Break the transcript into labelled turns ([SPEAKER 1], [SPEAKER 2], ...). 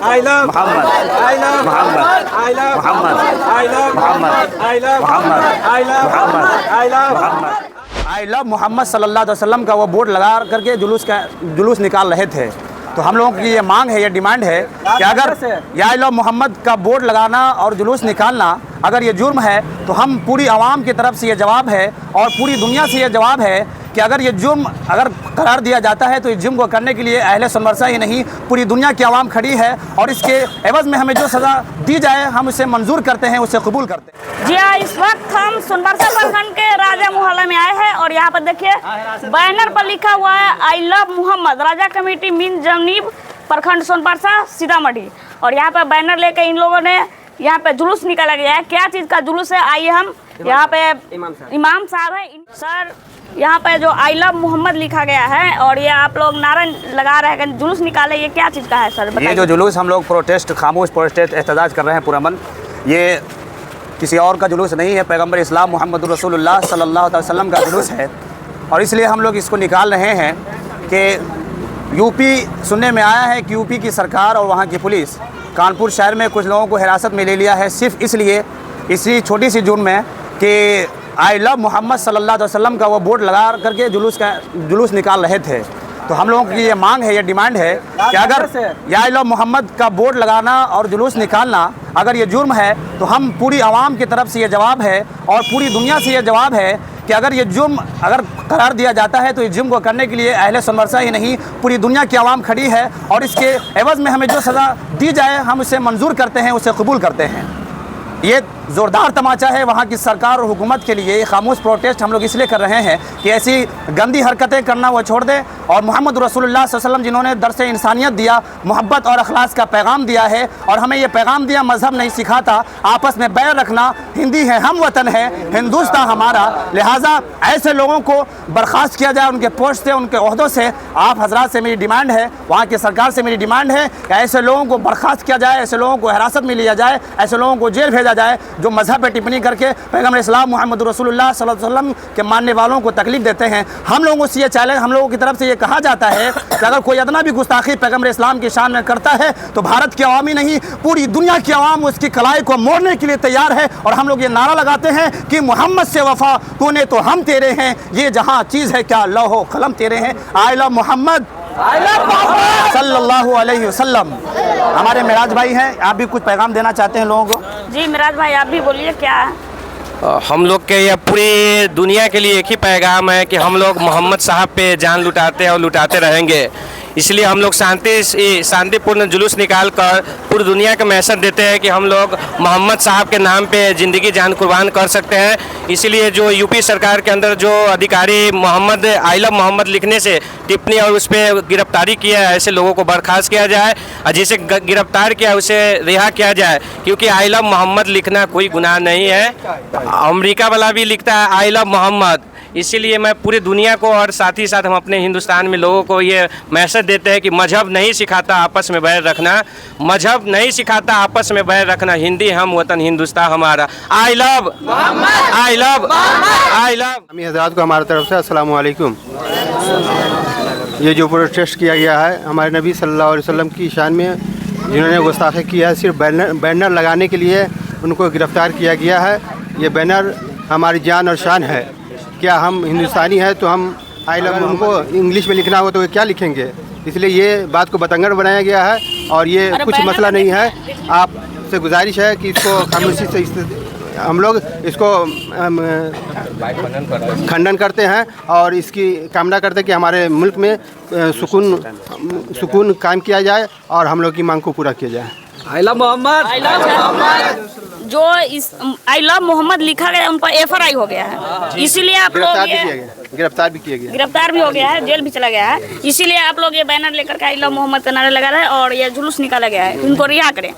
[SPEAKER 1] I love
[SPEAKER 2] Muhammad.
[SPEAKER 1] I love
[SPEAKER 2] Muhammad.
[SPEAKER 1] I love
[SPEAKER 2] Muhammad.
[SPEAKER 1] I love
[SPEAKER 2] Muhammad.
[SPEAKER 1] I love
[SPEAKER 2] Muhammad.
[SPEAKER 1] I love
[SPEAKER 2] Muhammad.
[SPEAKER 1] I love
[SPEAKER 2] I love Muhammad सल्लल्लाहु अलैहि वसल्लम का वो board लगा करके जुलूस निकाल रहे थे। तो हम लोगों की ये मांग है, ये डिमांड है कि अगर या आई लव मोहम्मद का बोर्ड लगाना और जुलूस निकालना अगर ये जुर्म है तो हम पूरी आवाम की तरफ से ये जवाब है और पूरी दुनिया से ये जवाब है कि अगर ये जुर्म अगर करार दिया जाता है तो इस जुर्म को करने के लिए अहले सुनवर्सा ही नहीं पूरी दुनिया की आवाम खड़ी है और इसके एवज में हमें जो सज़ा दी जाए हम उसे मंजूर करते हैं, उसे कबूल करते हैं।
[SPEAKER 3] जी हाँ, इस वक्त हम सोनबरसा प्रखंड के राजा मोहल्ला में आए हैं और यहाँ पर देखिए बैनर पर लिखा हुआ है आई लव मोहम्मद, राजा कमेटी मीन जमनीब प्रखंड सोनबरसा सीतामढ़ी। और यहाँ पर बैनर लेकर इन लोगों ने यहाँ पे जुलूस निकाला गया है। क्या चीज़ का जुलूस है, आइए हम यहाँ पे इमाम साहब है सर, यहाँ पे जो आई लव मोहम्मद लिखा गया है और ये आप लोग नारा लगा रहे हैं, जुलूस निकाले, ये क्या चीज़ का है सर?
[SPEAKER 2] ये जो जुलूस हम लोग प्रोटेस्ट, खामोश प्रोटेस्ट एहतजाज कर रहे हैं पुरअमन, ये किसी और का जुलूस नहीं है, पैगम्बर इस्लाम मोहम्मद रसूलुल्लाह सल्लल्लाहु अलैहि वसल्लम का जुलूस है। और इसलिए हम लोग इसको निकाल रहे हैं कि यूपी सुनने में आया है कि यूपी की सरकार और वहाँ की पुलिस कानपुर शहर में कुछ लोगों को हिरासत में ले लिया है सिर्फ इसलिए, इसी छोटी सी जुर्म में कि आई लव मोहम्मद सल्लल्लाहु अलैहि वसल्लम का वो बोर्ड लगा करके जुलूस निकाल रहे थे। तो हम लोगों की ये मांग है, ये डिमांड है कि अगर या आई लव मोहम्मद का बोर्ड लगाना और जुलूस निकालना अगर ये जुर्म है तो हम पूरी आवाम की तरफ से ये जवाब है और पूरी दुनिया से ये जवाब है कि अगर ये जुर्म अगर करार दिया जाता है तो इस जुर्म को करने के लिए अहले सुनवर्सा ही नहीं पूरी दुनिया की आवाम खड़ी है और इसके एवज में हमें जो सज़ा दी जाए हम उसे मंजूर करते हैं, उसे कबूल करते हैं। ये ज़ोरदार तमाचा है वहाँ की सरकार और हुकूमत के लिए। ये खामोश प्रोटेस्ट हम लोग इसलिए कर रहे हैं कि ऐसी गंदी हरकतें करना वो छोड़ दे और मोहम्मद रसूलुल्लाह सल्लल्लाहु अलैहि वसल्लम जिन्होंने दर्स इंसानियत दिया, मोहब्बत और अखलास का पैगाम दिया है और हमें ये पैगाम दिया, मज़हब नहीं सिखाता, आपस में बैर रखना, हिंदी है, हम वतन है, हिंदुस्तान हमारा, लिहाजा ऐसे लोगों को बर्खास्त किया जाए उनके पोस्ट से, उनके ओहदों से। आप हजरात से मेरी डिमांड है, वहाँ की सरकार से मेरी डिमांड है कि ऐसे लोगों को बर्खास्त किया जाए, ऐसे लोगों को हिरासत में लिया जाए, ऐसे लोगों को जेल भेजा जाए जो मज़हब पे टिप्पणी करके पैगम्बर इस्लाम मोहम्मद रसूलुल्लाह सल्लल्लाहु अलैहि वसल्लम के मानने वालों को तकलीफ देते हैं। हम लोगों से ये चैलेंज, हम लोगों की तरफ से ये कहा जाता है कि अगर कोई अदना भी गुस्ताखी पैगम्बर इस्लाम की शान में करता है तो भारत की आवाम ही नहीं पूरी दुनिया की आवाम उसकी कलाई को मोड़ने के लिए तैयार है। और हम लोग ये नारा लगाते हैं कि मोहम्मद से वफा तूने तो हम तेरे हैं, ये जहाँ चीज़ है क्या लौहो कलम तेरे हैं। आई लव मोहम्मद सल्लल्लाहु अलैहि वसल्लम। हमारे मिराज भाई हैं, आप भी कुछ पैगाम देना चाहते हैं लोगों को?
[SPEAKER 3] जी मिराज भाई आप भी बोलिए क्या है?
[SPEAKER 4] हम लोग के ये पूरी दुनिया के लिए एक ही पैगाम है कि हम लोग मोहम्मद साहब पे जान लुटाते हैं और लुटाते रहेंगे। इसलिए हम लोग शांतिपूर्ण जुलूस निकाल कर पूरी दुनिया का मैसेज देते हैं कि हम लोग मोहम्मद साहब के नाम पे ज़िंदगी जान कुर्बान कर सकते हैं। इसलिए जो यूपी सरकार के अंदर जो अधिकारी मोहम्मद आई लव मोहम्मद लिखने से टिप्पणी और उस पर गिरफ्तारी किया है, ऐसे लोगों को बर्खास्त किया जाए और जिसे गिरफ्तार किया उसे रिहा किया जाए, क्योंकि आई लव मोहम्मद लिखना कोई गुनाह नहीं है। अमेरिका वाला भी लिखता है आई लव मोहम्मद। इसीलिए मैं पूरी दुनिया को और साथ ही साथ हम अपने हिंदुस्तान में लोगों को ये मैसेज देते हैं कि मजहब नहीं सिखाता आपस में बैर रखना, मजहब नहीं सिखाता आपस में बैर रखना, हिंदी हम वतन हिंदुस्तान हमारा। I love I love I love.
[SPEAKER 5] अमी हजरात को हमारी तरफ से अस्सलाम वालेकुम। ये जो प्रोटेस्ट किया गया है हमारे नबी सल्लल्लाहु अलैहि वसल्लम की शान में जिन्होंने गुस्ताखी किया है, सिर्फ बैनर लगाने के लिए उनको गिरफ़्तार किया गया है। ये बैनर हमारी जान और शान है। क्या हम हिंदुस्तानी हैं तो हम आई लव, उनको इंग्लिश में लिखना हो तो क्या लिखेंगे? इसलिए ये बात को बतंगड़ बनाया गया है और ये कुछ मसला नहीं है। आपसे गुजारिश है कि इसको खामोशी से हम लोग इसको खंडन करते हैं और इसकी कामना करते हैं कि हमारे मुल्क में सुकून कायम किया जाए और हम लोग की मांग को पूरा किया जाए।
[SPEAKER 1] I love Mohammad.
[SPEAKER 3] जो इस आई लव मोहम्मद लिखा गया उन पर FRI हो गया है, इसीलिए आप लोग
[SPEAKER 5] गिरफ्तार भी किया गया,
[SPEAKER 3] गिरफ्तार भी हो गया है, जेल भी चला गया है। इसीलिए आप लोग ये बैनर लेकर के आई लव मोहम्मद का नारा लगा रहे हैं और ये जुलूस निकाला गया है, उनको रिहा करें।